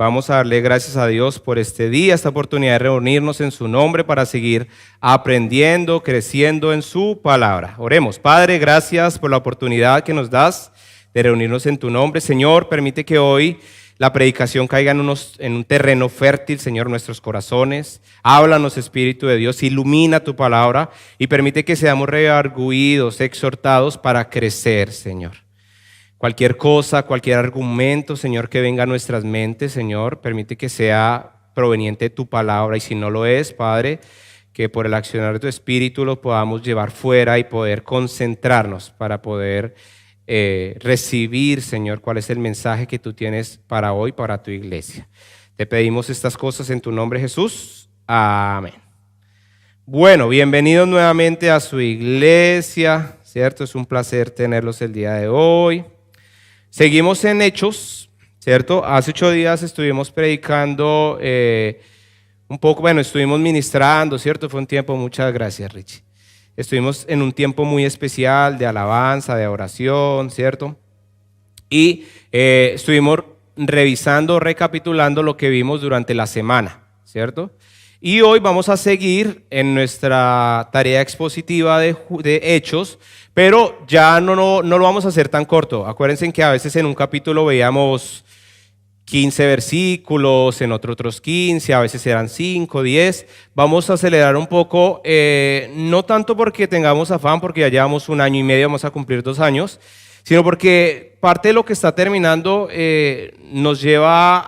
vamos a darle gracias a Dios por este día, esta oportunidad de reunirnos en su nombre para seguir aprendiendo, creciendo en su palabra. Oremos. Padre, gracias por la oportunidad que nos das de reunirnos en tu nombre. Señor, permite que hoy la predicación caiga en un terreno fértil, Señor, nuestros corazones. Háblanos, Espíritu de Dios, ilumina tu palabra y permite que seamos redarguidos, exhortados para crecer, Señor. Cualquier cosa, cualquier argumento, Señor, que venga a nuestras mentes, Señor, permite que sea proveniente de tu palabra. Y si no lo es, Padre, que por el accionar de tu Espíritu lo podamos llevar fuera y poder concentrarnos para poder recibir, Señor, cuál es el mensaje que tú tienes para hoy, para tu iglesia. Te pedimos estas cosas en tu nombre, Jesús. Amén. Bueno, bienvenidos nuevamente a su iglesia, ¿cierto? Es un placer tenerlos el día de hoy. Seguimos en Hechos, ¿cierto? Hace 8 días estuvimos predicando un poco, estuvimos ministrando, ¿cierto? Fue un tiempo, muchas gracias, Richie. Estuvimos en un tiempo muy especial de alabanza, de oración, ¿cierto? Y estuvimos revisando, recapitulando lo que vimos durante la semana, ¿cierto? Y hoy vamos a seguir en nuestra tarea expositiva de Hechos, pero ya no lo vamos a hacer tan corto. Acuérdense que a veces en un capítulo veíamos 15 versículos, en otros 15, a veces eran 5, 10. Vamos a acelerar un poco, no tanto porque tengamos afán, porque ya llevamos 1 año y medio, vamos a cumplir 2 años, sino porque parte de lo que está terminando nos lleva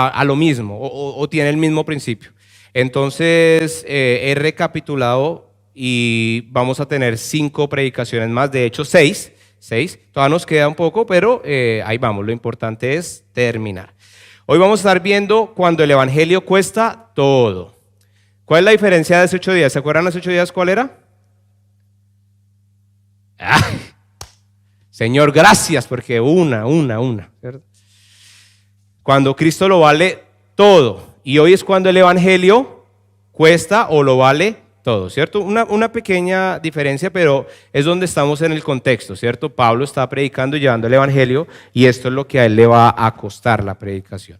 a lo mismo, o tiene el mismo principio. Entonces, he recapitulado y vamos a tener 5 predicaciones más, de hecho 6, todavía nos queda un poco, pero ahí vamos, lo importante es terminar. Hoy vamos a estar viendo cuando el evangelio cuesta todo. ¿Cuál es la diferencia de esos 8 días? ¿Se acuerdan de esos 8 días cuál era? ¡Ay! Señor, gracias, porque una, ¿cierto? Cuando Cristo lo vale todo, y hoy es cuando el evangelio cuesta o lo vale todo, ¿cierto? Una pequeña diferencia, pero es donde estamos en el contexto, ¿cierto? Pablo está predicando y llevando el evangelio y esto es lo que a él le va a costar la predicación.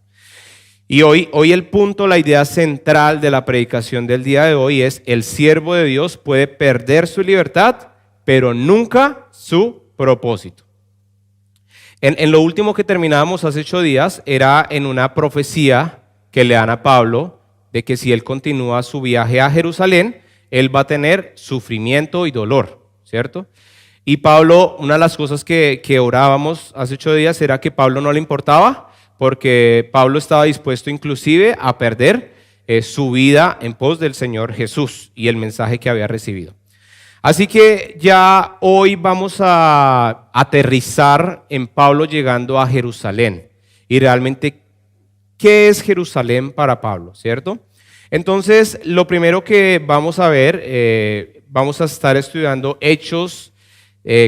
Y hoy el punto, la idea central de la predicación del día de hoy es: el siervo de Dios puede perder su libertad, pero nunca su propósito. En lo último que terminábamos hace 8 días era en una profecía que le dan a Pablo de que si él continúa su viaje a Jerusalén, él va a tener sufrimiento y dolor, ¿cierto? Y Pablo, una de las cosas que orábamos hace 8 días era que Pablo no le importaba, porque Pablo estaba dispuesto inclusive a perder su vida en pos del Señor Jesús y el mensaje que había recibido. Así que ya hoy vamos a aterrizar en Pablo llegando a Jerusalén. Y realmente, ¿qué es Jerusalén para Pablo, cierto? Entonces, lo primero que vamos a ver, vamos a estar estudiando Hechos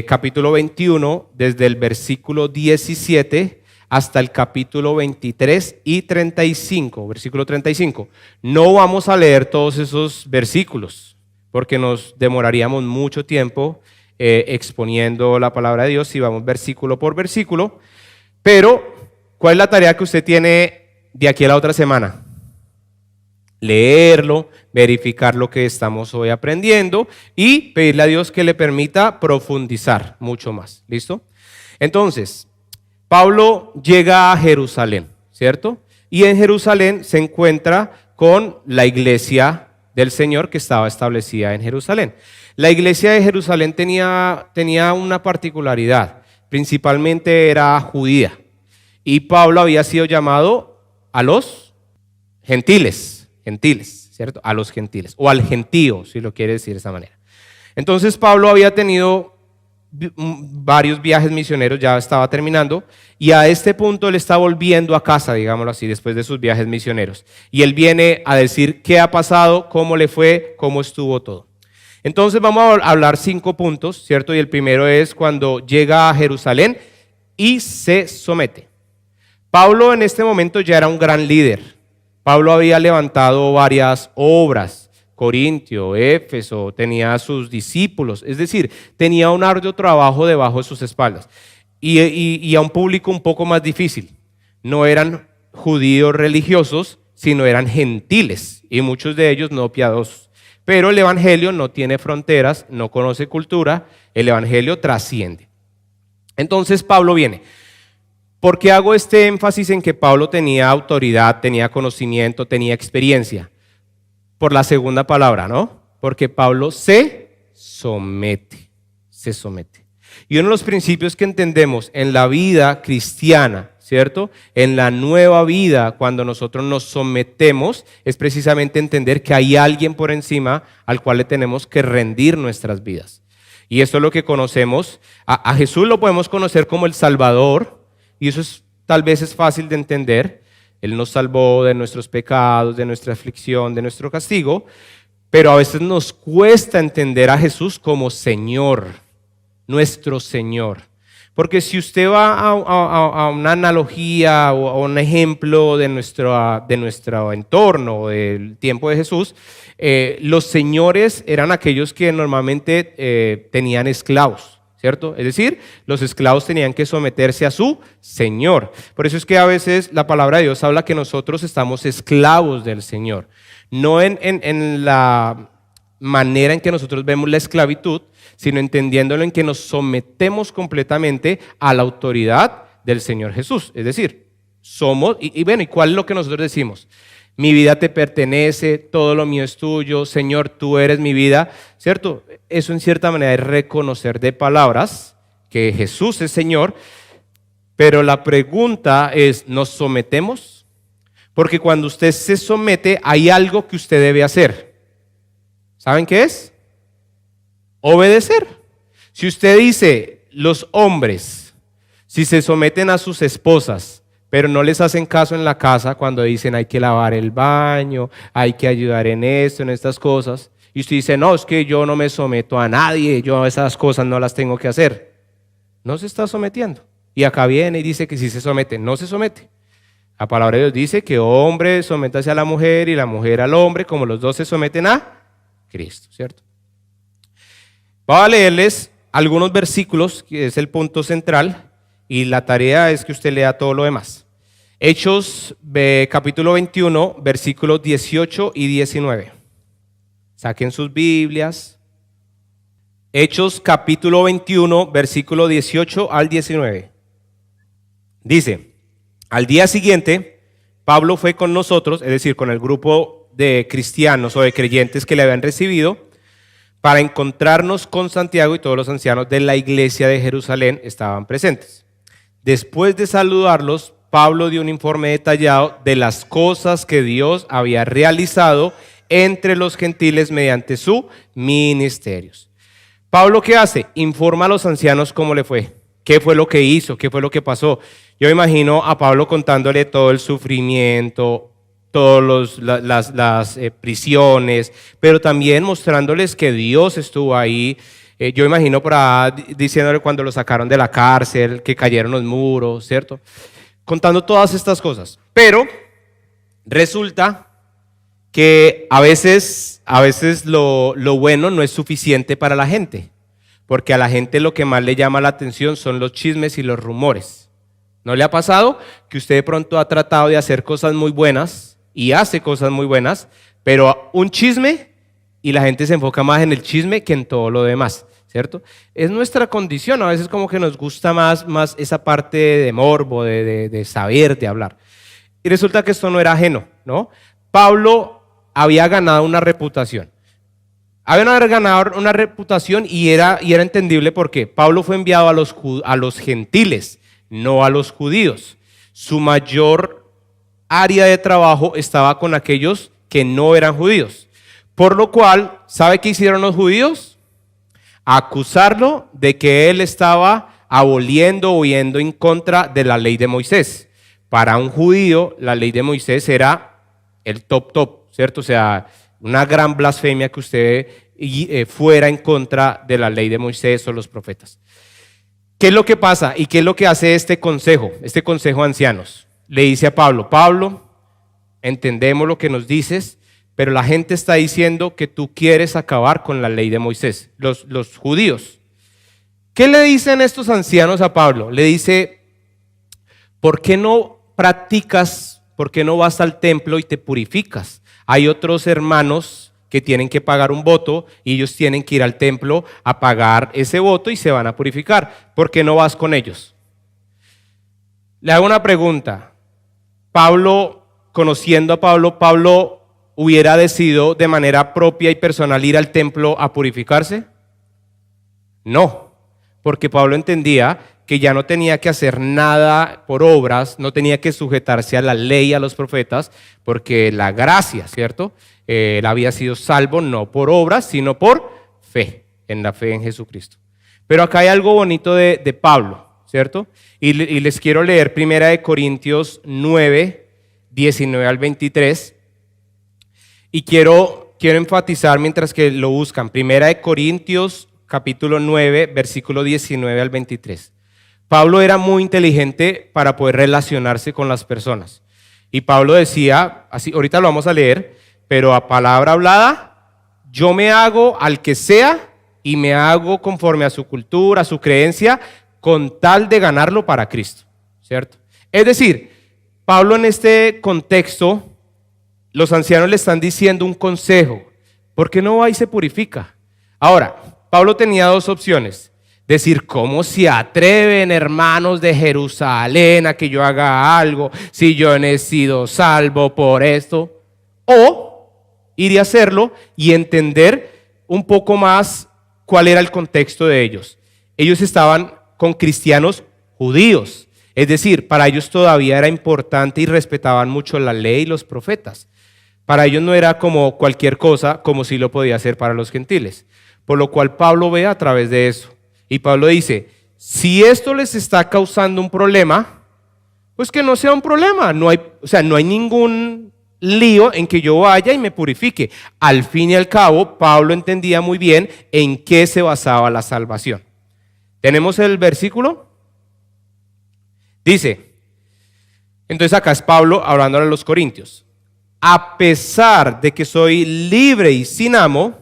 capítulo 21, desde el versículo 17 hasta el capítulo 23 y 35, versículo 35. No vamos a leer todos esos versículos, porque nos demoraríamos mucho tiempo exponiendo la palabra de Dios si vamos versículo por versículo. Pero, ¿cuál es la tarea que usted tiene de aquí a la otra semana? Leerlo, verificar lo que estamos hoy aprendiendo y pedirle a Dios que le permita profundizar mucho más. ¿Listo? Entonces, Pablo llega a Jerusalén, ¿cierto? Y en Jerusalén se encuentra con la iglesia del Señor que estaba establecida en Jerusalén. La iglesia de Jerusalén tenía una particularidad, principalmente era judía. Y Pablo había sido llamado a los gentiles, ¿cierto? A los gentiles, o al gentío, si lo quiere decir de esa manera. Entonces Pablo había tenido varios viajes misioneros, ya estaba terminando, y a este punto él está volviendo a casa, digámoslo así, después de sus viajes misioneros. Y él viene a decir qué ha pasado, cómo le fue, cómo estuvo todo. Entonces vamos a hablar 5 puntos, ¿cierto? Y el primero es cuando llega a Jerusalén y se somete. Pablo en este momento ya era un gran líder. Pablo había levantado varias obras, Corintio, Éfeso, tenía a sus discípulos, es decir, tenía un arduo trabajo debajo de sus espaldas y a un público un poco más difícil. No eran judíos religiosos, sino eran gentiles y muchos de ellos no piadosos. Pero el evangelio no tiene fronteras, no conoce cultura, el evangelio trasciende. Entonces Pablo viene. ¿Por qué hago este énfasis en que Pablo tenía autoridad, tenía conocimiento, tenía experiencia? Por la segunda palabra, ¿no? Porque Pablo se somete. Y uno de los principios que entendemos en la vida cristiana, ¿cierto? En la nueva vida, cuando nosotros nos sometemos, es precisamente entender que hay alguien por encima al cual le tenemos que rendir nuestras vidas. Y esto es lo que conocemos. A Jesús lo podemos conocer como el Salvador, y eso tal vez es fácil de entender. Él nos salvó de nuestros pecados, de nuestra aflicción, de nuestro castigo, pero a veces nos cuesta entender a Jesús como Señor, nuestro Señor. Porque si usted va a una analogía o a un ejemplo de nuestro entorno, del tiempo de Jesús, los señores eran aquellos que normalmente tenían esclavos, ¿cierto? Es decir, los esclavos tenían que someterse a su Señor. Por eso es que a veces la palabra de Dios habla que nosotros estamos esclavos del Señor. No en la manera en que nosotros vemos la esclavitud, sino entendiéndolo en que nos sometemos completamente a la autoridad del Señor Jesús. Es decir, somos, y ¿cuál es lo que nosotros decimos? Mi vida te pertenece, todo lo mío es tuyo, Señor, tú eres mi vida, ¿cierto? Eso en cierta manera es reconocer de palabras que Jesús es Señor, pero la pregunta es, ¿nos sometemos? Porque cuando usted se somete, hay algo que usted debe hacer. ¿Saben qué es? Obedecer. Si usted dice, los hombres, si se someten a sus esposas, pero no les hacen caso en la casa cuando dicen hay que lavar el baño, hay que ayudar en esto, en estas cosas, y usted dice, no, es que yo no me someto a nadie, yo esas cosas no las tengo que hacer. No se está sometiendo. Y acá viene y dice que si se somete, no se somete. La palabra de Dios dice que hombre sométase a la mujer y la mujer al hombre, como los dos se someten a Cristo, ¿cierto? Voy a leerles algunos versículos, que es el punto central, y la tarea es que usted lea todo lo demás. Hechos capítulo 21, versículos 18 y 19. Saquen sus Biblias. Hechos capítulo 21, versículo 18 al 19. Dice, al día siguiente, Pablo fue con nosotros, es decir, con el grupo de cristianos o de creyentes que le habían recibido, para encontrarnos con Santiago, y todos los ancianos de la iglesia de Jerusalén estaban presentes. Después de saludarlos, Pablo dio un informe detallado de las cosas que Dios había realizado entre los gentiles mediante su ministerios. Pablo, ¿qué hace? Informa a los ancianos cómo le fue, qué fue lo que hizo, qué fue lo que pasó. Yo imagino a Pablo contándole todo el sufrimiento, todas las prisiones, pero también mostrándoles que Dios estuvo ahí. Yo imagino por ahí diciéndole cuando lo sacaron de la cárcel, que cayeron los muros, ¿cierto? Contando todas estas cosas. Pero resulta que a veces lo bueno no es suficiente para la gente, porque a la gente lo que más le llama la atención son los chismes y los rumores. ¿No le ha pasado que usted de pronto ha tratado de hacer cosas muy buenas y hace cosas muy buenas, pero un chisme y la gente se enfoca más en el chisme que en todo lo demás, ¿cierto? Es nuestra condición, a veces como que nos gusta más esa parte de morbo, de saber, de hablar. Y resulta que esto no era ajeno, ¿no? Pablo había ganado una reputación. Había ganado una reputación y era entendible porque Pablo fue enviado a los gentiles, no a los judíos. Su mayor área de trabajo estaba con aquellos que no eran judíos. Por lo cual, ¿sabe qué hicieron los judíos? Acusarlo de que él estaba aboliendo o yendo en contra de la ley de Moisés. Para un judío, la ley de Moisés era el top, ¿cierto? O sea, una gran blasfemia que usted fuera en contra de la ley de Moisés o los profetas. ¿Qué es lo que pasa y qué es lo que hace este consejo de ancianos? Le dice a Pablo, Pablo, entendemos lo que nos dices, pero la gente está diciendo que tú quieres acabar con la ley de Moisés, los judíos. ¿Qué le dicen estos ancianos a Pablo? Le dice, ¿por qué no practicas ¿por qué no vas al templo y te purificas? Hay otros hermanos que tienen que pagar un voto y ellos tienen que ir al templo a pagar ese voto y se van a purificar. ¿Por qué no vas con ellos? Le hago una pregunta. Pablo, conociendo a Pablo, ¿Pablo hubiera decidido de manera propia y personal ir al templo a purificarse? No, porque Pablo entendía que ya no tenía que hacer nada por obras, no tenía que sujetarse a la ley, a los profetas, porque la gracia, ¿cierto? Él había sido salvo no por obras, sino por fe, en la fe en Jesucristo. Pero acá hay algo bonito de Pablo, ¿cierto? Y les quiero leer 1 Corintios 9, 19 al 23. Y quiero enfatizar mientras que lo buscan. 1 Corintios capítulo 9, versículo 19 al 23. Pablo era muy inteligente para poder relacionarse con las personas. Y Pablo decía, así, ahorita lo vamos a leer, pero a palabra hablada, yo me hago al que sea y me hago conforme a su cultura, a su creencia, con tal de ganarlo para Cristo, ¿cierto? Es decir, Pablo en este contexto, los ancianos le están diciendo un consejo. ¿Por qué no va y se purifica? Ahora, Pablo tenía dos opciones. Decir, ¿cómo se atreven, hermanos de Jerusalén, a que yo haga algo si yo no he sido salvo por esto? O ir y hacerlo y entender un poco más cuál era el contexto de ellos. Ellos estaban con cristianos judíos, es decir, para ellos todavía era importante y respetaban mucho la ley y los profetas. Para ellos no era como cualquier cosa, como si lo podía hacer para los gentiles. Por lo cual Pablo ve a través de eso. Y Pablo dice, si esto les está causando un problema, pues que no sea un problema. No hay ningún lío en que yo vaya y me purifique. Al fin y al cabo, Pablo entendía muy bien en qué se basaba la salvación. ¿Tenemos el versículo? Dice, entonces acá es Pablo hablándole a los corintios. A pesar de que soy libre y sin amo,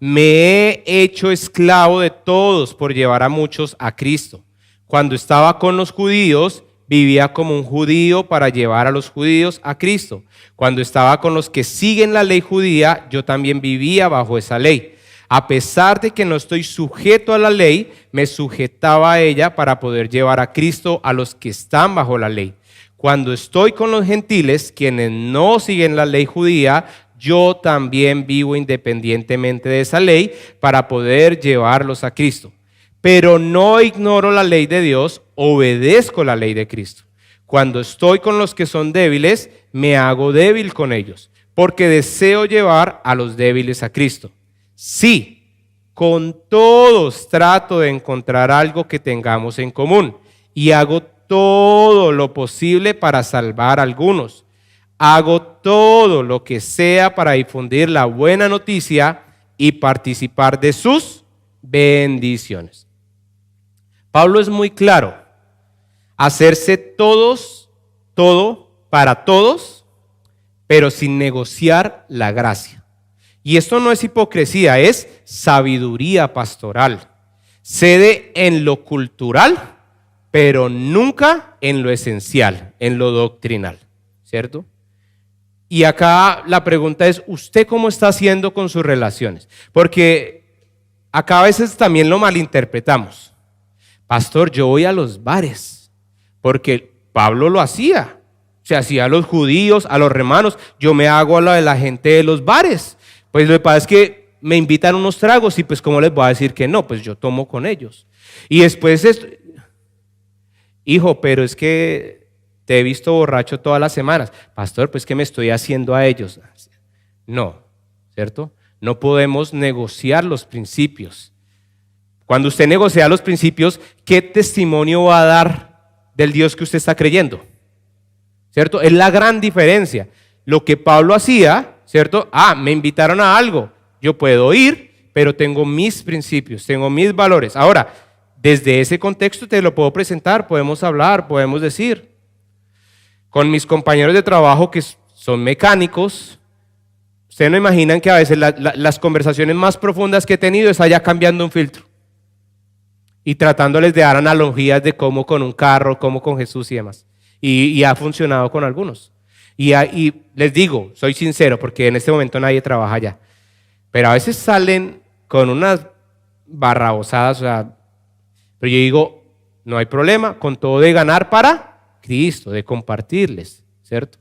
me he hecho esclavo de todos por llevar a muchos a Cristo. Cuando estaba con los judíos, vivía como un judío para llevar a los judíos a Cristo. Cuando estaba con los que siguen la ley judía, yo también vivía bajo esa ley. A pesar de que no estoy sujeto a la ley, me sujetaba a ella para poder llevar a Cristo a los que están bajo la ley. Cuando estoy con los gentiles, quienes no siguen la ley judía, yo también vivo independientemente de esa ley para poder llevarlos a Cristo. Pero no ignoro la ley de Dios, obedezco la ley de Cristo. Cuando estoy con los que son débiles, me hago débil con ellos, porque deseo llevar a los débiles a Cristo. Sí, con todos trato de encontrar algo que tengamos en común y hago todo lo posible para salvar a algunos. Hago todo lo que sea para difundir la buena noticia y participar de sus bendiciones. Pablo es muy claro. Hacerse todo para todos, pero sin negociar la gracia. Y esto no es hipocresía, es sabiduría pastoral. Cede en lo cultural, pero nunca en lo esencial, en lo doctrinal, ¿cierto? Y acá la pregunta es, ¿usted cómo está haciendo con sus relaciones? Porque acá a veces también lo malinterpretamos. Pastor, yo voy a los bares, porque Pablo lo hacía. Se hacía a los judíos, a los romanos, yo me hago a la de la gente de los bares. Pues lo que pasa es que me invitan unos tragos y pues ¿cómo les voy a decir que no? Pues yo tomo con ellos. Y después, hijo, pero es que te he visto borracho todas las semanas. Pastor, pues ¿qué me estoy haciendo a ellos? No, ¿cierto? No podemos negociar los principios. Cuando usted negocia los principios, ¿qué testimonio va a dar del Dios que usted está creyendo? ¿Cierto? Es la gran diferencia. Lo que Pablo hacía, ¿cierto? Me invitaron a algo. Yo puedo ir, pero tengo mis principios, tengo mis valores. Ahora, desde ese contexto te lo puedo presentar, podemos hablar, podemos decir. Con mis compañeros de trabajo que son mecánicos, ustedes no imaginan que a veces las conversaciones más profundas que he tenido es allá cambiando un filtro y tratándoles de dar analogías de cómo con un carro, cómo con Jesús y demás. Y ha funcionado con algunos. Y les digo, soy sincero, porque en este momento nadie trabaja allá. Pero a veces salen con unas barrabosadas, o sea, pero yo digo, no hay problema, con todo de ganar para Cristo, de compartirles, ¿cierto?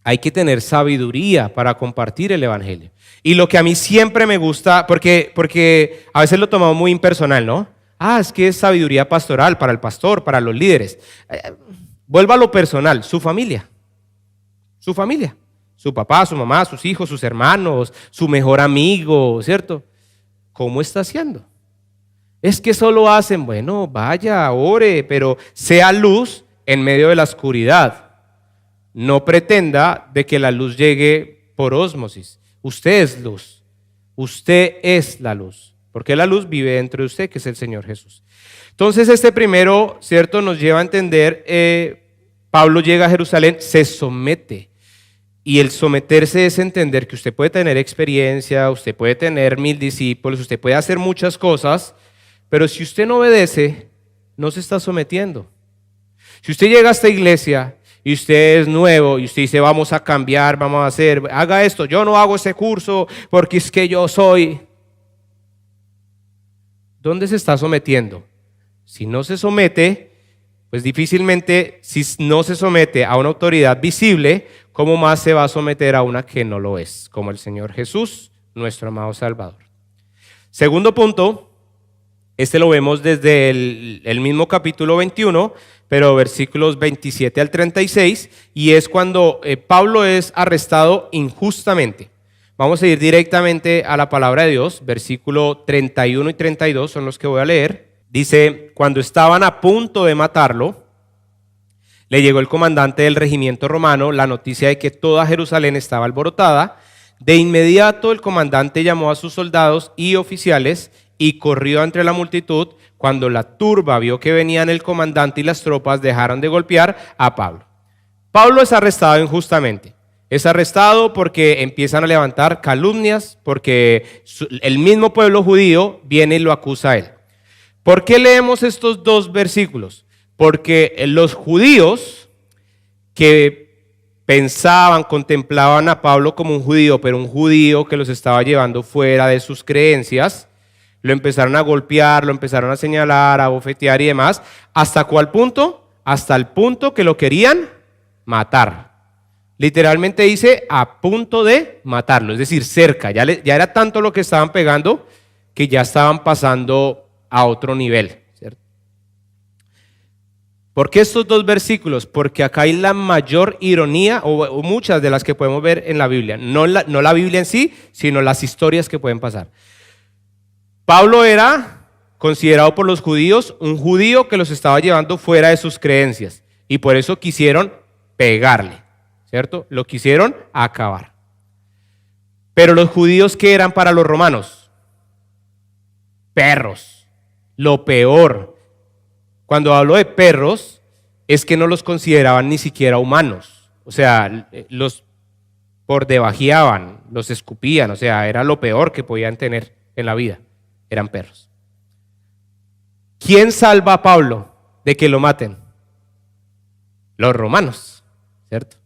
Hay que tener sabiduría para compartir el evangelio. Y lo que a mí siempre me gusta, porque a veces lo tomamos muy impersonal, ¿no? Es que es sabiduría pastoral para el pastor, para los líderes. Vuelva a lo personal, su familia, su papá, su mamá, sus hijos, sus hermanos, su mejor amigo, ¿cierto? ¿Cómo está haciendo? Es que solo hacen, bueno, vaya, ore, pero sea luz en medio de la oscuridad. No pretenda de que la luz llegue por ósmosis. Usted es luz, usted es la luz, porque la luz vive dentro de usted, que es el Señor Jesús. Entonces este primero, ¿cierto?, nos lleva a entender, Pablo llega a Jerusalén, se somete. Y el someterse es entender que usted puede tener experiencia, usted puede tener 1000 discípulos, usted puede hacer muchas cosas, pero si usted no obedece, no se está sometiendo. Si usted llega a esta iglesia y usted es nuevo y usted dice vamos a cambiar, vamos a hacer, haga esto, yo no hago ese curso porque es que yo soy. ¿Dónde se está sometiendo? Si no se somete, pues difícilmente, si no se somete a una autoridad visible, ¿cómo más se va a someter a una que no lo es? Como el Señor Jesús, nuestro amado Salvador. Segundo punto, este lo vemos desde el mismo capítulo 21, pero versículos 27 al 36, y es cuando Pablo es arrestado injustamente. Vamos a ir directamente a la palabra de Dios, versículo 31 y 32 son los que voy a leer. Dice, cuando estaban a punto de matarlo, le llegó el comandante del regimiento romano la noticia de que toda Jerusalén estaba alborotada. De inmediato el comandante llamó a sus soldados y oficiales y corrió entre la multitud. Cuando la turba vio que venían el comandante y las tropas, dejaron de golpear a Pablo. Pablo es arrestado injustamente. Es arrestado porque empiezan a levantar calumnias, porque el mismo pueblo judío viene y lo acusa a él. ¿Por qué leemos estos dos versículos? Porque los judíos que pensaban, contemplaban a Pablo como un judío, pero un judío que los estaba llevando fuera de sus creencias, lo empezaron a golpear, lo empezaron a señalar, a bofetear y demás. ¿Hasta cuál punto? Hasta el punto que lo querían matar. Literalmente dice a punto de matarlo, es decir, cerca. Ya era tanto lo que estaban pegando que ya estaban pasando a otro nivel, ¿cierto? ¿Por qué estos dos versículos? Porque acá hay la mayor ironía, o muchas de las que podemos ver en la Biblia. No la Biblia en sí, sino las historias que pueden pasar. Pablo era considerado por los judíos un judío que los estaba llevando fuera de sus creencias, y por eso quisieron pegarle, ¿cierto? Lo quisieron acabar. Pero los judíos, ¿qué eran para los romanos? Perros. Lo peor, cuando hablo de perros, es que no los consideraban ni siquiera humanos. O sea, los pordebajeaban, los escupían, o sea, era lo peor que podían tener en la vida, eran perros. ¿Quién salva a Pablo de que lo maten? Los romanos, ¿cierto?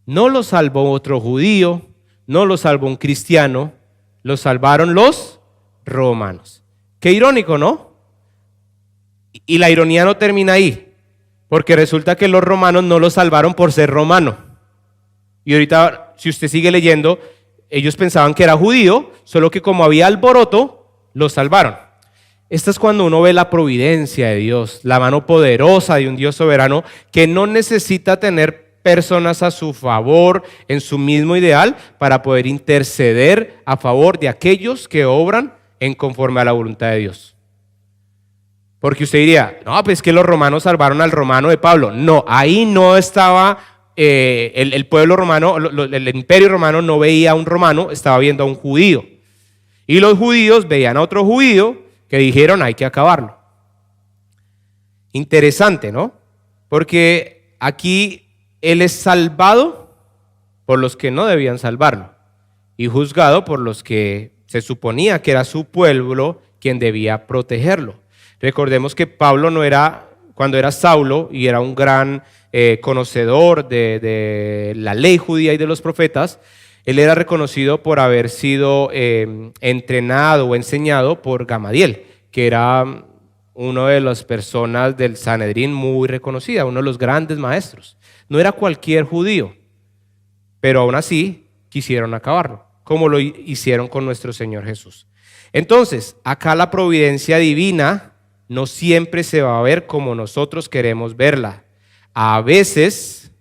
No lo salvó otro judío, no lo salvó un cristiano, lo salvaron los romanos. Qué irónico, ¿no? Y la ironía no termina ahí, porque resulta que los romanos no lo salvaron por ser romano. Y ahorita, si usted sigue leyendo, ellos pensaban que era judío, solo que como había alboroto, lo salvaron. Esto es cuando uno ve la providencia de Dios, la mano poderosa de un Dios soberano que no necesita tener personas a su favor en su mismo ideal para poder interceder a favor de aquellos que obran en conforme a la voluntad de Dios. Porque usted diría, no, pues es que los romanos salvaron al romano de Pablo. No, ahí no estaba el pueblo romano, el imperio romano no veía a un romano, estaba viendo a un judío. Y los judíos veían a otro judío que dijeron, hay que acabarlo. Interesante, ¿no? Porque aquí él es salvado por los que no debían salvarlo y juzgado por los que se suponía que era su pueblo quien debía protegerlo. Recordemos que Pablo no era, cuando era Saulo y era un gran conocedor de la ley judía y de los profetas, él era reconocido por haber sido entrenado o enseñado por Gamaliel, que era una de las personas del Sanedrín muy reconocida, uno de los grandes maestros. No era cualquier judío, pero aún así quisieron acabarlo, como lo hicieron con nuestro Señor Jesús. Entonces, acá la providencia divina no siempre se va a ver como nosotros queremos verla. A veces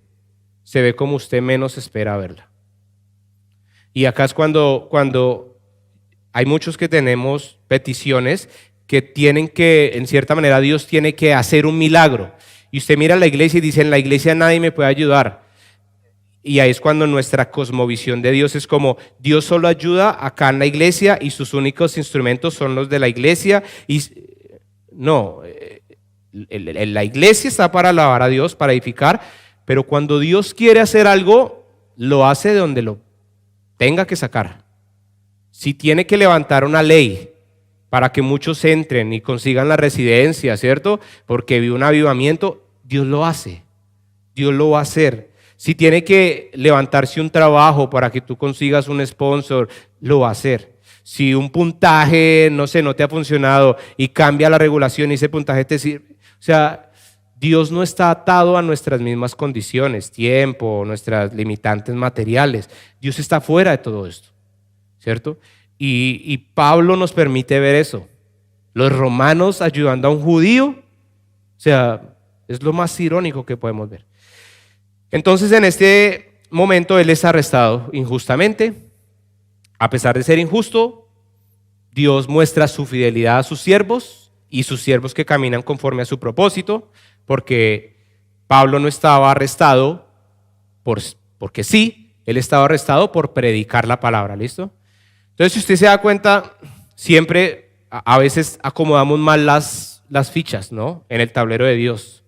se ve como usted menos espera verla. Y acá es cuando hay muchos que tenemos peticiones que tienen que, en cierta manera, Dios tiene que hacer un milagro. Y usted mira a la iglesia y dice, en la iglesia nadie me puede ayudar. Y ahí es cuando nuestra cosmovisión de Dios es como, Dios solo ayuda acá en la iglesia y sus únicos instrumentos son los de la iglesia. Y no, la iglesia está para alabar a Dios, para edificar, pero cuando Dios quiere hacer algo, lo hace de donde lo tenga que sacar. Si tiene que levantar una ley para que muchos entren y consigan la residencia, ¿cierto? Porque vi un avivamiento, Dios lo hace, Dios lo va a hacer. Si tiene que levantarse un trabajo para que tú consigas un sponsor, lo va a hacer. Si un puntaje, no sé, no te ha funcionado y cambia la regulación y ese puntaje te sirve. O sea, Dios no está atado a nuestras mismas condiciones, tiempo, nuestras limitantes materiales. Dios está fuera de todo esto, ¿cierto? Y Pablo nos permite ver eso. Los romanos ayudando a un judío, o sea, es lo más irónico que podemos ver. Entonces, en este momento, él es arrestado injustamente. A pesar de ser injusto, Dios muestra su fidelidad a sus siervos y sus siervos que caminan conforme a su propósito, porque Pablo no estaba arrestado porque sí, él estaba arrestado por predicar la palabra, ¿listo? Entonces, si usted se da cuenta, siempre a veces acomodamos mal las fichas, ¿no? En el tablero de Dios.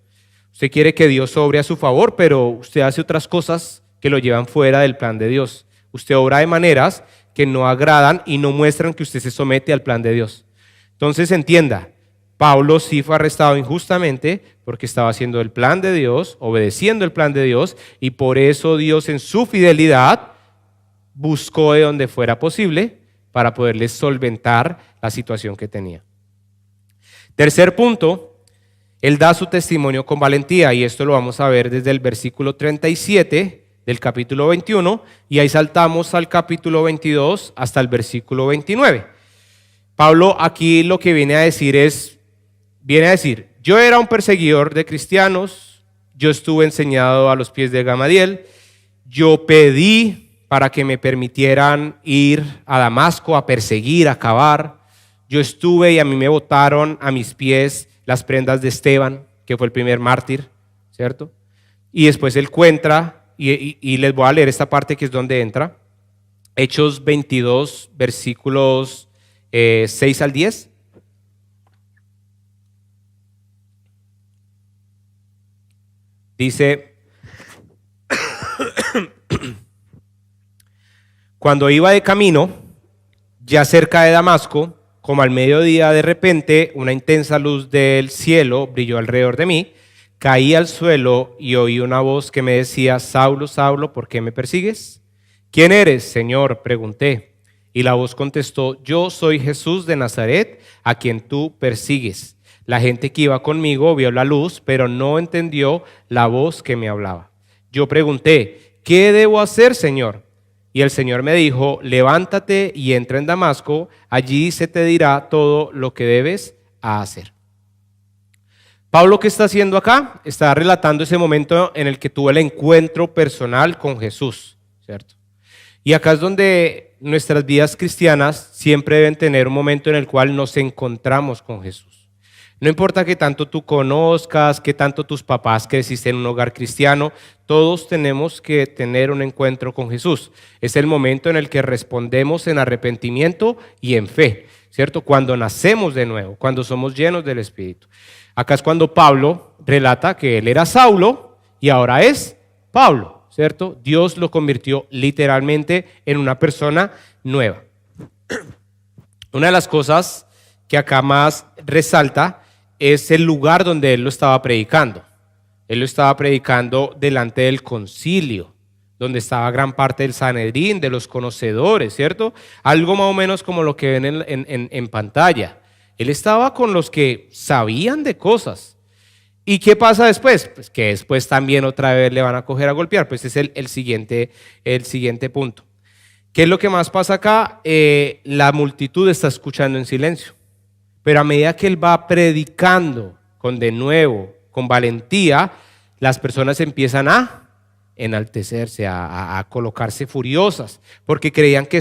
Usted quiere que Dios obre a su favor, pero usted hace otras cosas que lo llevan fuera del plan de Dios. Usted obra de maneras que no agradan y no muestran que usted se somete al plan de Dios. Entonces entienda, Pablo sí fue arrestado injustamente porque estaba haciendo el plan de Dios, obedeciendo el plan de Dios, y por eso Dios en su fidelidad buscó de donde fuera posible para poderle solventar la situación que tenía. Tercer punto. Él da su testimonio con valentía y esto lo vamos a ver desde el versículo 37 del capítulo 21 y ahí saltamos al capítulo 22 hasta el versículo 29. Pablo aquí lo que viene a decir, yo era un perseguidor de cristianos, yo estuve enseñado a los pies de Gamaliel, yo pedí para que me permitieran ir a Damasco a perseguir, a acabar, yo estuve y a mí me botaron a mis pies las prendas de Esteban, que fue el primer mártir, ¿cierto? Y después él cuenta, y les voy a leer esta parte que es donde entra, Hechos 22, versículos 6 al 10. Dice, cuando iba de camino, ya cerca de Damasco, como al mediodía, de repente una intensa luz del cielo brilló alrededor de mí, caí al suelo y oí una voz que me decía, Saulo, Saulo, ¿por qué me persigues? ¿Quién eres, Señor?, pregunté. Y la voz contestó, yo soy Jesús de Nazaret, a quien tú persigues. La gente que iba conmigo vio la luz, pero no entendió la voz que me hablaba. Yo pregunté, ¿qué debo hacer, Señor? Y el Señor me dijo, levántate y entra en Damasco, allí se te dirá todo lo que debes hacer. Pablo, ¿qué está haciendo acá? Está relatando ese momento en el que tuvo el encuentro personal con Jesús, ¿cierto? Y acá es donde nuestras vidas cristianas siempre deben tener un momento en el cual nos encontramos con Jesús. No importa que tanto tú conozcas, que tanto tus papás creciste en un hogar cristiano, todos tenemos que tener un encuentro con Jesús. Es el momento en el que respondemos en arrepentimiento y en fe, ¿cierto? Cuando nacemos de nuevo, cuando somos llenos del Espíritu. Acá es cuando Pablo relata que él era Saulo y ahora es Pablo, ¿cierto? Dios lo convirtió literalmente en una persona nueva. Una de las cosas que acá más resalta es el lugar donde él lo estaba predicando. Él lo estaba predicando delante del concilio, donde estaba gran parte del Sanedrín, de los conocedores, ¿cierto? Algo más o menos como lo que ven en pantalla. Él estaba con los que sabían de cosas. ¿Y qué pasa después? Pues que después también otra vez le van a coger a golpear. Pues es el siguiente punto. ¿Qué es lo que más pasa acá? La multitud está escuchando en silencio. Pero a medida que él va predicando con denuedo, con valentía, las personas empiezan a enaltecerse, a colocarse furiosas, porque creían que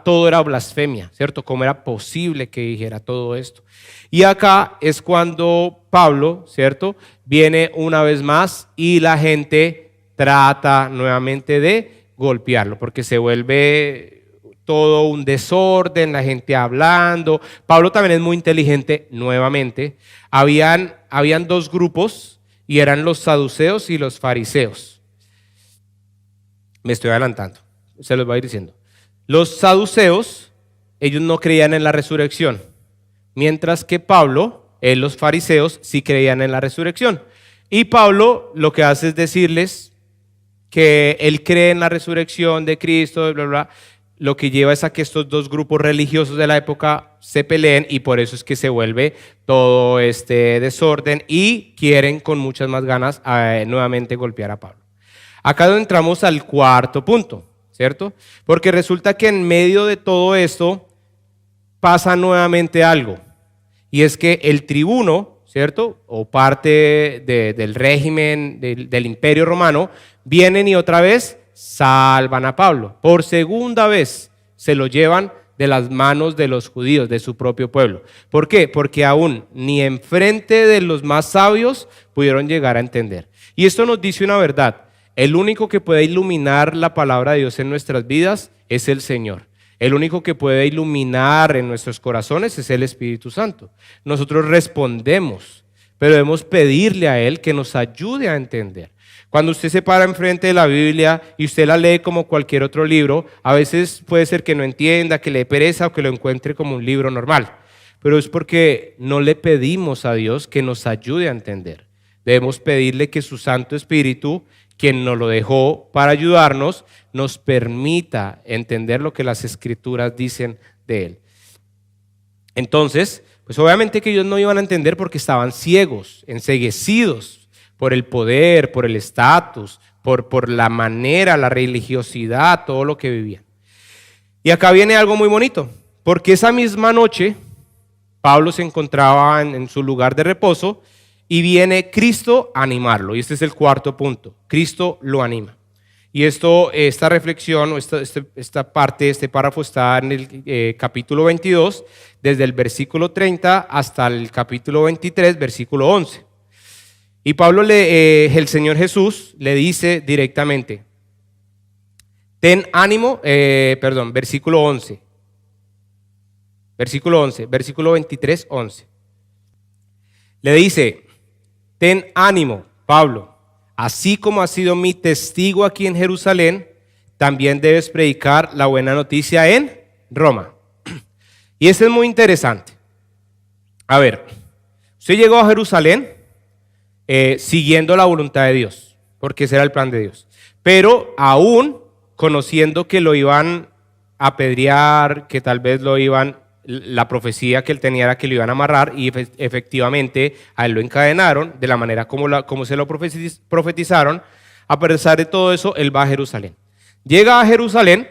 todo era blasfemia, ¿cierto? ¿Cómo era posible que dijera todo esto? Y acá es cuando Pablo, ¿cierto?, viene una vez más y la gente trata nuevamente de golpearlo, porque se vuelve todo un desorden, la gente hablando. Pablo también es muy inteligente, nuevamente. Habían dos grupos y eran los saduceos y los fariseos. Me estoy adelantando, se los voy a ir diciendo. Los saduceos, ellos no creían en la resurrección, mientras que Pablo, los fariseos, sí creían en la resurrección. Y Pablo lo que hace es decirles que él cree en la resurrección de Cristo, bla, bla. Lo que lleva es a que estos dos grupos religiosos de la época se peleen y por eso es que se vuelve todo este desorden y quieren con muchas más ganas nuevamente golpear a Pablo. Acá donde entramos al cuarto punto, ¿cierto? Porque resulta que en medio de todo esto pasa nuevamente algo, y es que el tribuno, ¿cierto?, o parte del régimen del Imperio Romano, vienen y otra vez salvan a Pablo. Por segunda vez se lo llevan de las manos de los judíos, de su propio pueblo. ¿Por qué? Porque aún ni enfrente de los más sabios pudieron llegar a entender. Y esto nos dice una verdad: el único que puede iluminar la palabra de Dios en nuestras vidas es el Señor. El único que puede iluminar en nuestros corazones es el Espíritu Santo. Nosotros respondemos, pero debemos pedirle a Él que nos ayude a entender. Cuando usted se para enfrente de la Biblia y usted la lee como cualquier otro libro, a veces puede ser que no entienda, que le dé pereza o que lo encuentre como un libro normal. Pero es porque no le pedimos a Dios que nos ayude a entender. Debemos pedirle que su Santo Espíritu, quien nos lo dejó para ayudarnos, nos permita entender lo que las Escrituras dicen de Él. Entonces, pues obviamente que ellos no iban a entender porque estaban ciegos, enceguecidos por el poder, por el estatus, por la manera, la religiosidad, todo lo que vivían. Y acá viene algo muy bonito, porque esa misma noche Pablo se encontraba en su lugar de reposo y viene Cristo a animarlo. Y este es el cuarto punto: Cristo lo anima. Y esta reflexión, esta parte, este párrafo está en el capítulo 22, desde el versículo 30 hasta el capítulo 23, versículo 11. Y Pablo, el Señor Jesús le dice directamente: ten ánimo, versículo 11. Versículo 23, 11. Le dice: ten ánimo, Pablo, así como has sido mi testigo aquí en Jerusalén, también debes predicar la buena noticia en Roma. Y eso es muy interesante. A ver, usted llegó a Jerusalén siguiendo la voluntad de Dios, porque ese era el plan de Dios, pero aún conociendo que lo iban a apedrear, que tal vez la profecía que él tenía era que lo iban a amarrar, y efectivamente a él lo encadenaron de la manera como se lo profetizaron. A pesar de todo eso, él va a Jerusalén. Llega a Jerusalén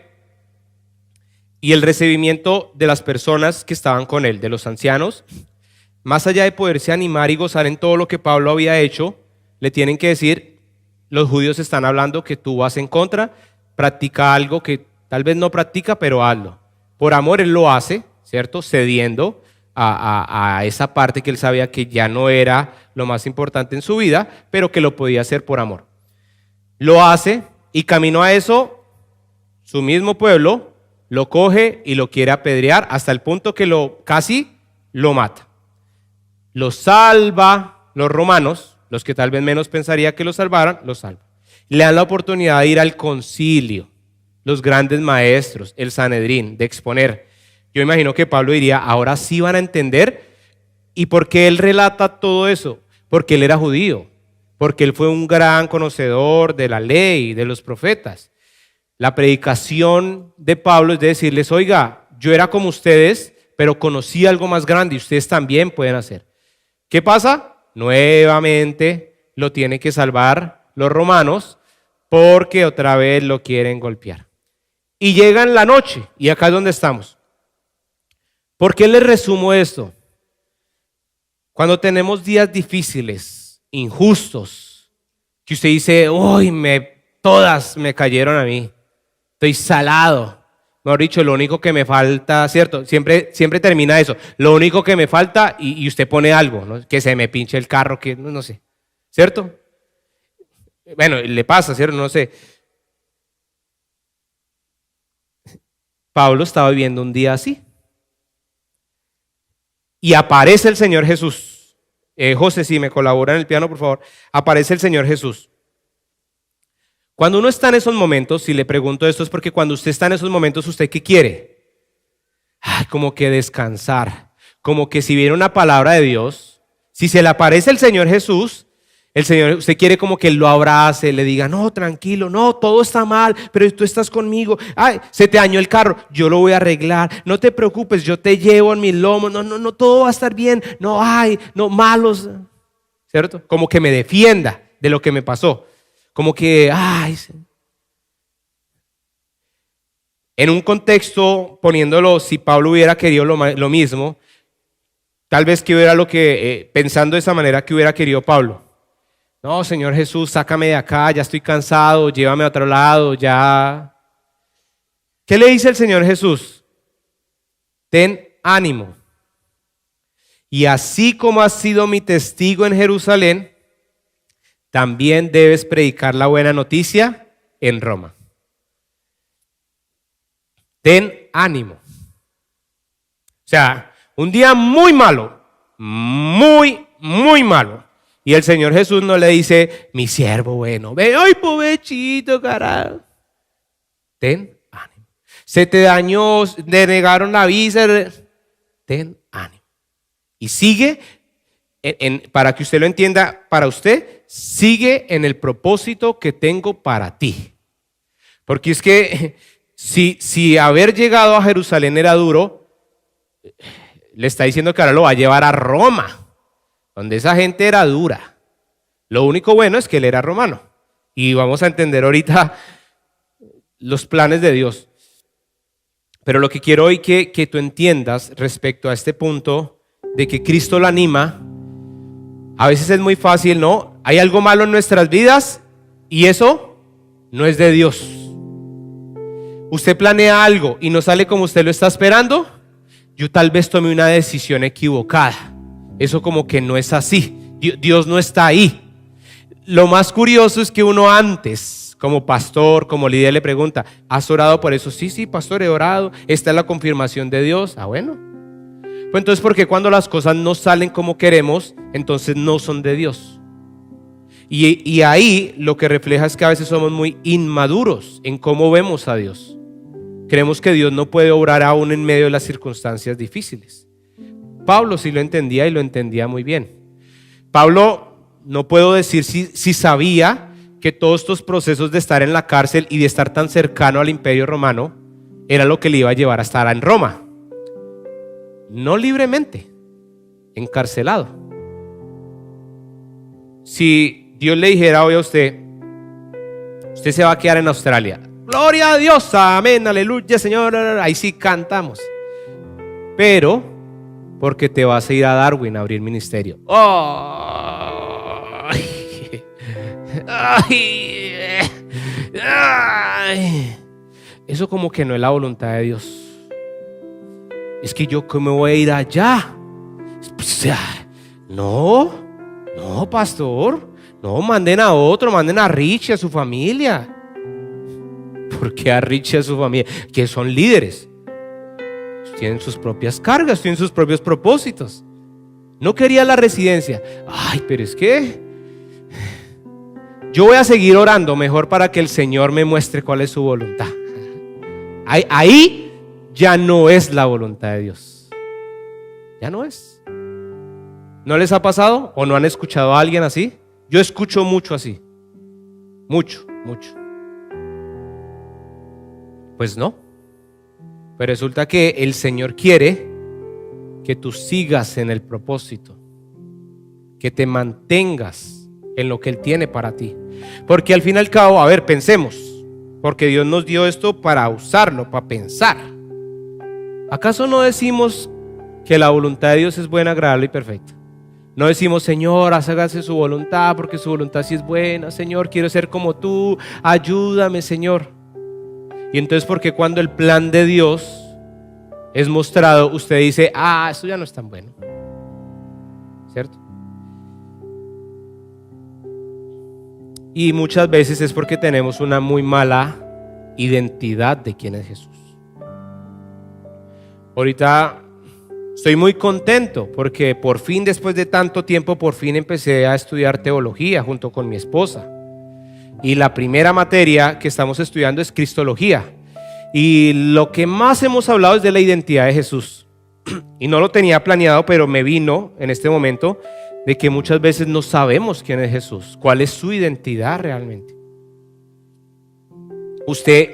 y el recibimiento de las personas que estaban con él, de los ancianos, más allá de poderse animar y gozar en todo lo que Pablo había hecho, le tienen que decir: los judíos están hablando que tú vas en contra, practica algo que tal vez no practica, pero hazlo. Por amor él lo hace, ¿cierto? Cediendo a esa parte que él sabía que ya no era lo más importante en su vida, pero que lo podía hacer por amor. Lo hace, y camino a eso, su mismo pueblo lo coge y lo quiere apedrear hasta el punto que casi lo mata. Lo salva los romanos, los que tal vez menos pensaría que lo salvaran, lo salva. Le dan la oportunidad de ir al concilio, los grandes maestros, el Sanedrín, de exponer. Yo imagino que Pablo diría: ahora sí van a entender. ¿Y por qué él relata todo eso? Porque él era judío, porque él fue un gran conocedor de la ley, de los profetas. La predicación de Pablo es de decirles, oiga, yo era como ustedes, pero conocí algo más grande y ustedes también pueden hacer. ¿Qué pasa? Nuevamente lo tienen que salvar los romanos porque otra vez lo quieren golpear. Y llega en la noche, y acá es donde estamos. ¿Por qué les resumo esto? Cuando tenemos días difíciles, injustos, que usted dice, uy, todas me cayeron a mí, estoy salado. Mejor dicho, lo único que me falta, ¿cierto? Siempre termina eso. Lo único que me falta, y usted pone algo, ¿no? Que se me pinche el carro, que no sé, ¿cierto? Bueno, le pasa, ¿cierto? No sé. Pablo estaba viviendo un día así. Y aparece el Señor Jesús. José, si me colabora en el piano, por favor. Aparece el Señor Jesús. Cuando uno está en esos momentos, si le pregunto esto es porque cuando usted está en esos momentos, ¿usted qué quiere? Como que descansar. Como que si viene una palabra de Dios, si se le aparece el Señor Jesús, usted quiere como que lo abrace, le diga, no, tranquilo, no, todo está mal, pero tú estás conmigo. Ay, se te dañó el carro, yo lo voy a arreglar, no te preocupes, yo te llevo en mis lomos, no, todo va a estar bien, no hay, no malos, ¿cierto? Como que me defienda de lo que me pasó, como que, en un contexto, poniéndolo, si Pablo hubiera querido lo mismo, tal vez que hubiera pensando de esa manera que hubiera querido Pablo. No, Señor Jesús, sácame de acá, ya estoy cansado, llévame a otro lado, ya. ¿Qué le dice el Señor Jesús? Ten ánimo. Y así como has sido mi testigo en Jerusalén, también debes predicar la buena noticia en Roma. Ten ánimo. O sea, un día muy malo, muy malo. Y el Señor Jesús no le dice, mi siervo bueno, ve, ay, pobrecito, carajo. Ten ánimo. Se te dañó, te negaron la visa, ten ánimo. Y sigue, para que usted lo entienda, para usted, sigue en el propósito que tengo para ti. Porque es que si haber llegado a Jerusalén era duro, le está diciendo que ahora lo va a llevar a Roma, donde esa gente era dura. Lo único bueno es que él era romano. Y vamos a entender ahorita los planes de Dios. Pero lo que quiero hoy que tú entiendas respecto a este punto de que Cristo lo anima, a veces es muy fácil, ¿no? Hay algo malo en nuestras vidas y eso no es de Dios. Usted planea algo y no sale como usted lo está esperando, yo tal vez tomé una decisión equivocada. Eso como que no es así. Dios no está ahí. Lo más curioso es que uno antes, como pastor, como líder, le pregunta, ¿has orado por eso? Sí, pastor, he orado. Esta es la confirmación de Dios. Bueno. Pues entonces, ¿por qué cuando las cosas no salen como queremos, entonces no son de Dios? Y ahí lo que refleja es que a veces somos muy inmaduros en cómo vemos a Dios. Creemos que Dios no puede obrar aún en medio de las circunstancias difíciles. Pablo sí lo entendía y lo entendía muy bien. Pablo, no puedo decir si sabía que todos estos procesos de estar en la cárcel y de estar tan cercano al Imperio Romano era lo que le iba a llevar a estar en Roma. No libremente, encarcelado. Si Dios le dijera hoy a usted se va a quedar en Australia. Gloria a Dios, amén, aleluya, Señor. Ahí sí cantamos. Pero porque te vas a ir a Darwin a abrir ministerio. Eso como que no es la voluntad de Dios. Es que yo que me voy a ir allá. No, pastor. No, manden a otro, manden a Richie, a su familia. ¿Por qué a Richie y a su familia? Que son líderes. Tienen sus propias cargas, tienen sus propios propósitos. No quería la residencia. Pero es que yo voy a seguir orando mejor para que el Señor me muestre cuál es su voluntad. Ahí ya no es la voluntad de Dios. Ya no es. ¿No les ha pasado o no han escuchado a alguien así? Yo escucho mucho así. Mucho, mucho. Pues no. Pero resulta que el Señor quiere que tú sigas en el propósito, que te mantengas en lo que Él tiene para ti. Porque al fin y al cabo, a ver, pensemos, porque Dios nos dio esto para usarlo, para pensar. ¿Acaso no decimos que la voluntad de Dios es buena, agradable y perfecta? No decimos, Señor, hágase su voluntad, porque su voluntad sí es buena. Señor, quiero ser como tú, ayúdame, Señor. Y entonces, ¿por qué cuando el plan de Dios es mostrado, usted dice, esto ya no es tan bueno? ¿Cierto? Y muchas veces es porque tenemos una muy mala identidad de quién es Jesús. Ahorita estoy muy contento porque por fin, después de tanto tiempo, por fin empecé a estudiar teología junto con mi esposa. Y la primera materia que estamos estudiando es Cristología. Y lo que más hemos hablado es de la identidad de Jesús. Y no lo tenía planeado, pero me vino en este momento de que muchas veces no sabemos quién es Jesús, cuál es su identidad realmente. Usted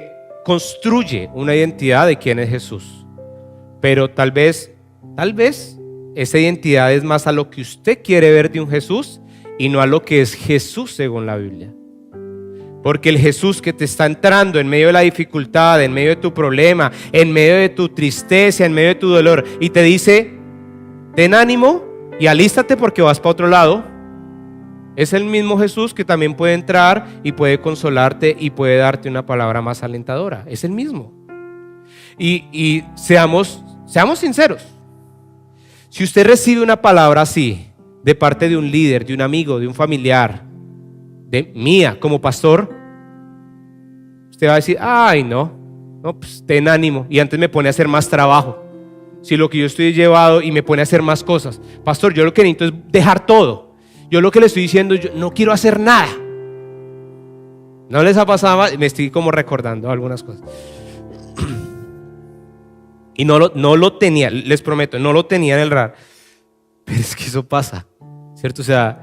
construye una identidad de quién es Jesús, pero tal vez esa identidad es más a lo que usted quiere ver de un Jesús y no a lo que es Jesús según la Biblia. Porque el Jesús que te está entrando en medio de la dificultad, en medio de tu problema, en medio de tu tristeza, en medio de tu dolor, y te dice, ten ánimo y alístate porque vas para otro lado, es el mismo Jesús que también puede entrar y puede consolarte y puede darte una palabra más alentadora. Es el mismo. Y seamos sinceros. Si usted recibe una palabra así de parte de un líder, de un amigo, de un familiar, de mía como pastor, usted va a decir, no, pues ten ánimo. Y antes me pone a hacer más trabajo. Si lo que yo estoy llevado y me pone a hacer más cosas, pastor, yo lo que necesito es dejar todo. Yo lo que le estoy diciendo, yo no quiero hacer nada. ¿No les ha pasado? Me estoy como recordando algunas cosas. Y no lo tenía, les prometo, no lo tenía en el radar. Pero es que eso pasa, ¿cierto? O sea,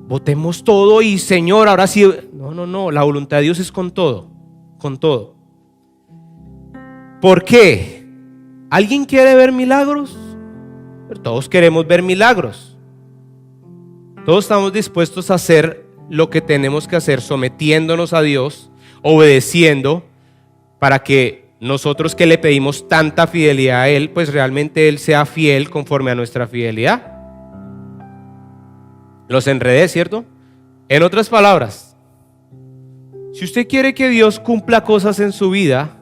botemos todo y Señor, ahora sí. No, la voluntad de Dios es con todo, con todo. ¿Por qué? ¿Alguien quiere ver milagros? Pero todos queremos ver milagros. Todos estamos dispuestos a hacer lo que tenemos que hacer, sometiéndonos a Dios, obedeciendo, para que nosotros que le pedimos tanta fidelidad a Él, pues realmente Él sea fiel conforme a nuestra fidelidad. Los enredé, ¿cierto? En otras palabras, si usted quiere que Dios cumpla cosas en su vida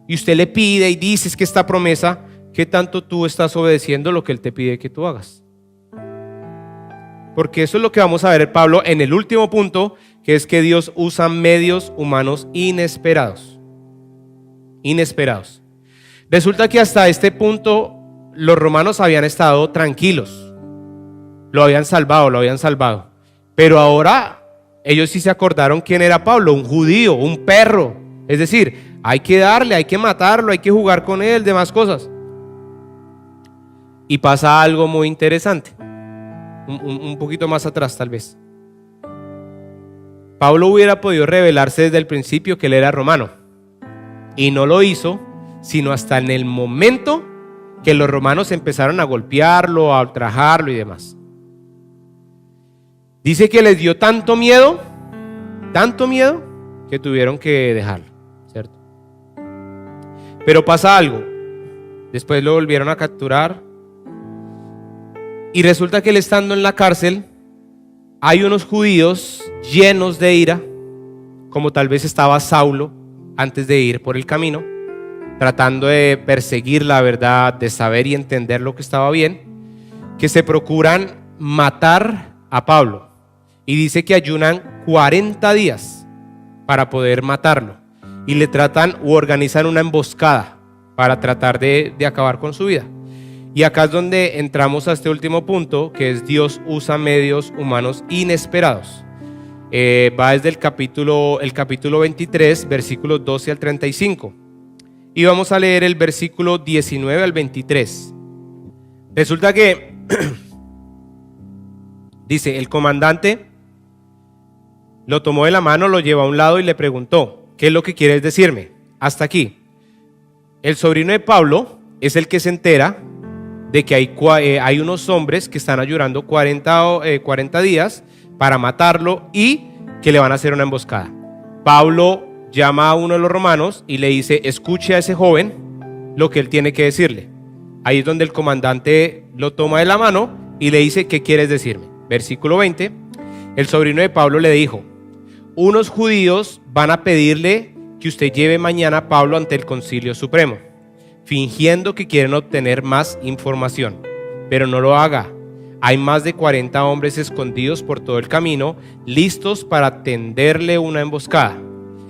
y usted le pide y dices que esta promesa, ¿qué tanto tú estás obedeciendo lo que Él te pide que tú hagas? Porque eso es lo que vamos a ver, Pablo, en el último punto, que es que Dios usa medios humanos inesperados. Inesperados. Resulta que hasta este punto los romanos habían estado tranquilos. Lo habían salvado. Pero ahora ellos sí se acordaron quién era Pablo, un judío, un perro. Es decir, hay que darle, hay que matarlo, hay que jugar con él, demás cosas. Y pasa algo muy interesante. Un poquito más atrás tal vez. Pablo hubiera podido revelarse desde el principio que él era romano. Y no lo hizo, sino hasta en el momento que los romanos empezaron a golpearlo, a ultrajarlo y demás. Dice que les dio tanto miedo, que tuvieron que dejarlo, ¿cierto? Pero pasa algo. Después lo volvieron a capturar. Y resulta que él, estando en la cárcel, hay unos judíos llenos de ira, como tal vez estaba Saulo antes de ir por el camino, tratando de perseguir la verdad, de saber y entender lo que estaba bien, que se procuran matar a Pablo. Y dice que ayunan 40 días para poder matarlo. Y le tratan u organizan una emboscada para tratar de acabar con su vida. Y acá es donde entramos a este último punto, que es Dios usa medios humanos inesperados. Va desde el capítulo 23, versículos 12 al 35. Y vamos a leer el versículo 19 al 23. Resulta que dice, el comandante lo tomó de la mano, lo llevó a un lado y le preguntó: ¿qué es lo que quieres decirme? Hasta aquí. El sobrino de Pablo es el que se entera de que hay unos hombres que están ayunando 40 días para matarlo y que le van a hacer una emboscada. Pablo llama a uno de los romanos y le dice: escuche a ese joven lo que él tiene que decirle. Ahí es donde el comandante lo toma de la mano y le dice: ¿qué quieres decirme? Versículo 20. El sobrino de Pablo le dijo: unos judíos van a pedirle que usted lleve mañana a Pablo ante el Concilio Supremo, fingiendo que quieren obtener más información, pero no lo haga. Hay más de 40 hombres escondidos por todo el camino, listos para tenderle una emboscada.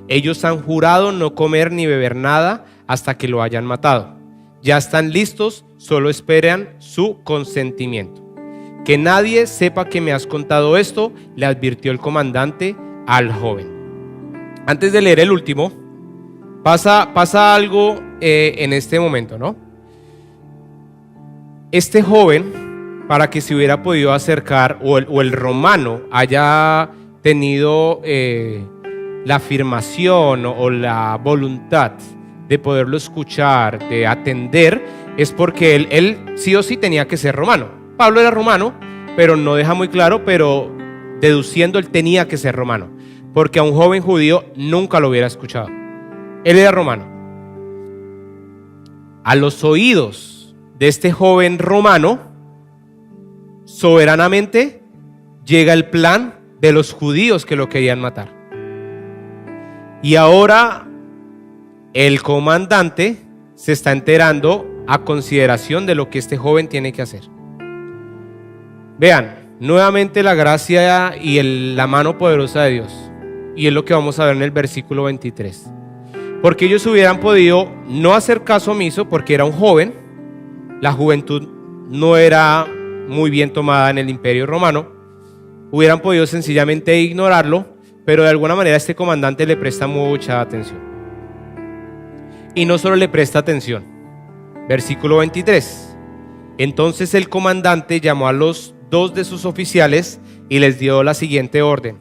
Ellos han jurado no comer ni beber nada hasta que lo hayan matado. Ya están listos, solo esperan su consentimiento. Que nadie sepa que me has contado esto, le advirtió el comandante al joven. Antes de leer el último, pasa algo en este momento, ¿no? Este joven, para que se hubiera podido acercar, o el romano haya tenido la afirmación o la voluntad de poderlo escuchar, de atender, es porque él sí o sí tenía que ser romano. Pablo era romano, pero no deja muy claro, pero deduciendo él tenía que ser romano, porque a un joven judío nunca lo hubiera escuchado. Él era romano. A los oídos de este joven romano, soberanamente llega el plan de los judíos que lo querían matar. Y ahora el comandante se está enterando a consideración de lo que este joven tiene que hacer. Vean, nuevamente la gracia y la mano poderosa de Dios. Y es lo que vamos a ver en el versículo 23. Porque ellos hubieran podido no hacer caso omiso porque era un joven. La juventud no era muy bien tomada en el Imperio Romano. Hubieran podido sencillamente ignorarlo, pero de alguna manera este comandante le presta mucha atención. Y no solo le presta atención. Versículo 23. Entonces el comandante llamó a los 2 de sus oficiales y les dio la siguiente orden: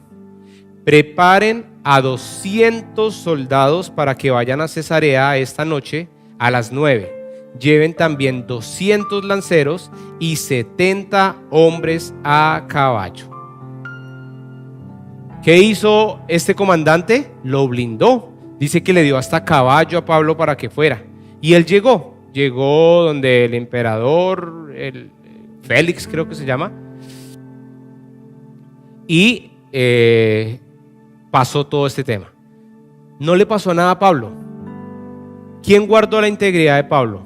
preparen a 200 soldados para que vayan a Cesarea esta noche a las 9. Lleven también 200 lanceros y 70 hombres a caballo. ¿Qué hizo este comandante? Lo blindó. Dice que le dio hasta caballo a Pablo para que fuera. Y él llegó donde el emperador, el Félix creo que se llama, y pasó todo este tema. No le pasó nada a Pablo. ¿Quién guardó la integridad de Pablo?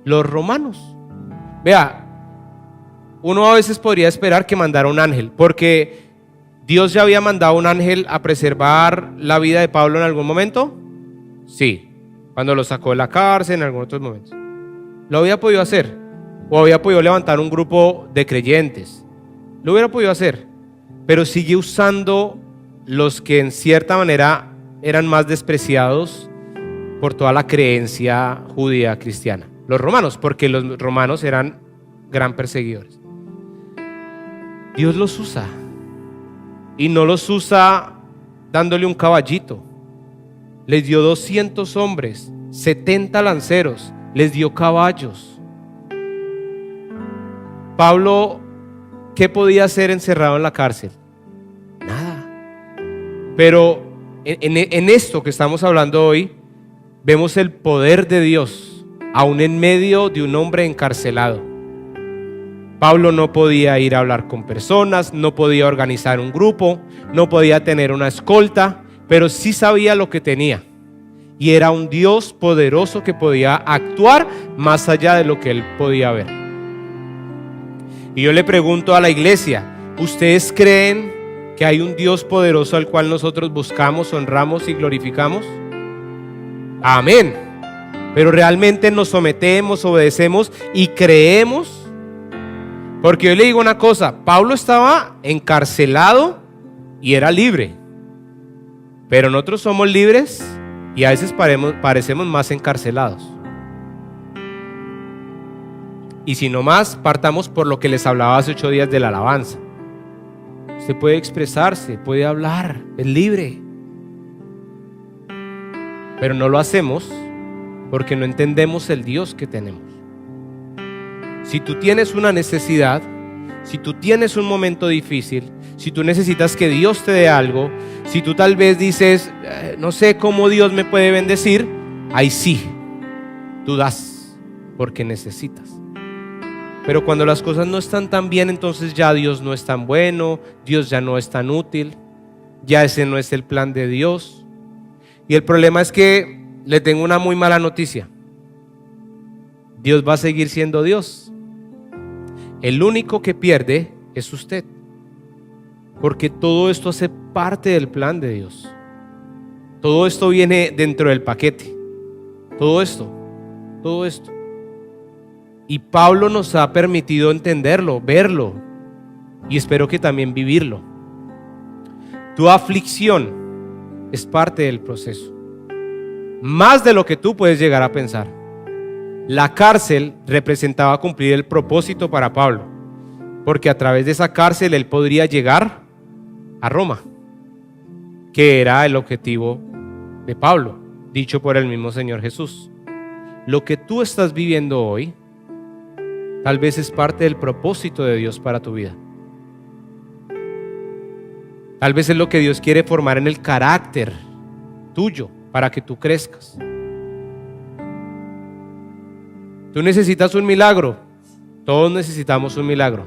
Los romanos. Vea, uno a veces podría esperar que mandara un ángel, porque Dios ya había mandado un ángel a preservar la vida de Pablo en algún momento. Sí, cuando lo sacó de la cárcel, en algunos otros momentos. Lo había podido hacer, o había podido levantar un grupo de creyentes. Lo hubiera podido hacer, pero sigue usando los que en cierta manera eran más despreciados por toda la creencia judía cristiana. Los romanos, porque los romanos eran gran perseguidores. Dios los usa, y no los usa dándole un caballito. Les dio 200 hombres, 70 lanceros, les dio caballos. Pablo, ¿qué podía hacer encerrado en la cárcel? Nada. Pero en esto que estamos hablando hoy, vemos el poder de Dios, aún en medio de un hombre encarcelado. Pablo no podía ir a hablar con personas, no podía organizar un grupo, no podía tener una escolta, pero sí sabía lo que tenía. Y era un Dios poderoso que podía actuar más allá de lo que él podía ver. Y yo le pregunto a la iglesia: ¿ustedes creen que hay un Dios poderoso al cual nosotros buscamos, honramos y glorificamos? Amén. Pero realmente nos sometemos, obedecemos y creemos. Porque yo le digo una cosa: Pablo estaba encarcelado y era libre, pero nosotros somos libres y a veces parecemos más encarcelados. Y si no más, partamos por lo que les hablaba hace 8 días de la alabanza. Usted puede expresarse, puede hablar, es libre. Pero no lo hacemos porque no entendemos el Dios que tenemos. Si tú tienes una necesidad, si tú tienes un momento difícil, si tú necesitas que Dios te dé algo, si tú tal vez dices, no sé cómo Dios me puede bendecir, ahí sí, tú das porque necesitas. Pero cuando las cosas no están tan bien, entonces ya Dios no es tan bueno, Dios ya no es tan útil, ya ese no es el plan de Dios. Y el problema es que le tengo una muy mala noticia. Dios va a seguir siendo Dios. El único que pierde es usted, porque todo esto hace parte del plan de Dios. Todo esto viene dentro del paquete. Todo esto. Y Pablo nos ha permitido entenderlo, verlo, y espero que también vivirlo. Tu aflicción es parte del proceso, más de lo que tú puedes llegar a pensar. La cárcel representaba cumplir el propósito para Pablo, porque a través de esa cárcel él podría llegar a Roma, que era el objetivo de Pablo, dicho por el mismo Señor Jesús. Lo que tú estás viviendo hoy tal vez es parte del propósito de Dios para tu vida. Tal vez es lo que Dios quiere formar en el carácter tuyo para que tú crezcas. Tú necesitas un milagro. Todos necesitamos un milagro.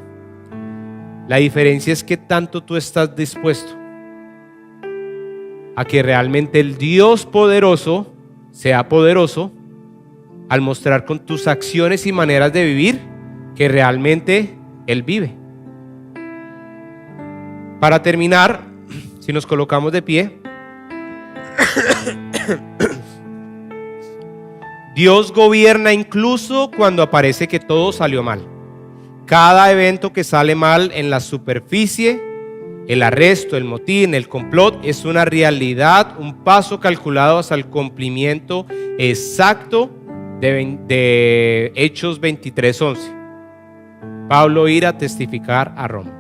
La diferencia es que tanto tú estás dispuesto a que realmente el Dios poderoso sea poderoso al mostrar con tus acciones y maneras de vivir que realmente Él vive. Para terminar, si nos colocamos de pie, Dios gobierna incluso cuando parece que todo salió mal. Cada evento que sale mal en la superficie, el arresto, el motín, el complot, es una realidad, un paso calculado hacia el cumplimiento exacto de Hechos 23:11. Pablo ir a testificar a Roma.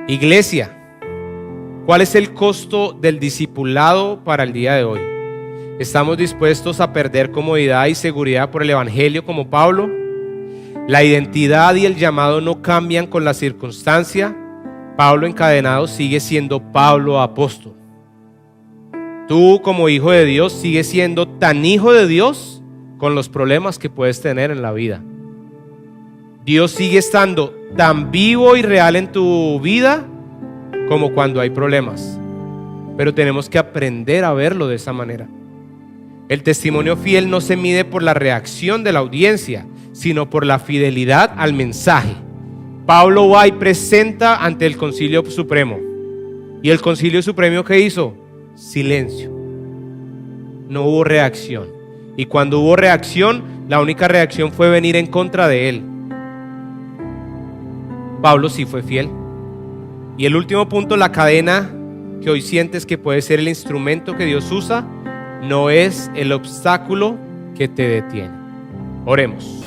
Iglesia, ¿cuál es el costo del discipulado para el día de hoy? ¿Estamos dispuestos a perder comodidad y seguridad por el evangelio como Pablo? La identidad y el llamado no cambian con la circunstancia. Pablo encadenado sigue siendo Pablo apóstol. Tú como hijo de Dios sigues siendo tan hijo de Dios con los problemas que puedes tener en la vida. Dios sigue estando tan vivo y real en tu vida como cuando hay problemas. Pero tenemos que aprender a verlo de esa manera. El testimonio fiel no se mide por la reacción de la audiencia, sino por la fidelidad al mensaje. Pablo va y presenta ante el Concilio Supremo. ¿Y el Concilio Supremo qué hizo? Silencio. No hubo reacción. Y cuando hubo reacción, la única reacción fue venir en contra de él. Pablo sí fue fiel. Y el último punto, la cadena que hoy sientes que puede ser el instrumento que Dios usa, no es el obstáculo que te detiene. Oremos.